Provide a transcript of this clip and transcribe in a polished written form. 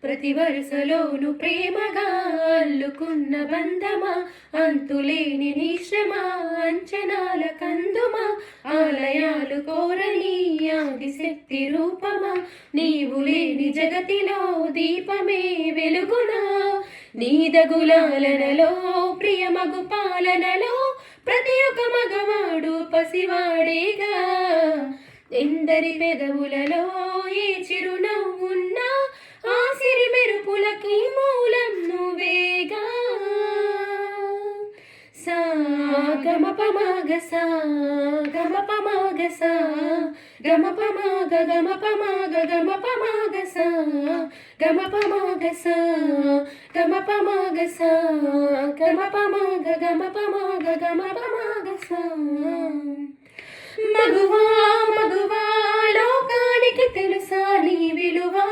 ప్రతి వరుసలోను ప్రేమగా అల్లుకున్న బంధమా, అంతులేని నిశ్రమా అంచనాల కందుమా, ఆలయాలు కోరని ఆదిశక్తి రూపమా, నీవు లేని జగతిలో దీపమే వెలుగునా, నీదగులాలనలో ప్రియమగు పాలనలో ప్రతి ఒక్క మగవాడు పసివాడేగా, ఎందరి పెదవులలో ఏ చిరునవ్వున్నా ఆ సిరి మెరుపులకి మూలం నువ్వేగా. సా గమ పమాగ సా గమ పమాగ సా గమ పమాగ గమ పమాగ గమ పమాగ సా గమ పమాగ సా గమ పమాగ సా గమ పమాగ గమ పమాగ గమ పమాగ సా. మగువా మగువా లోకానికి తెలుసా నీ విలువా,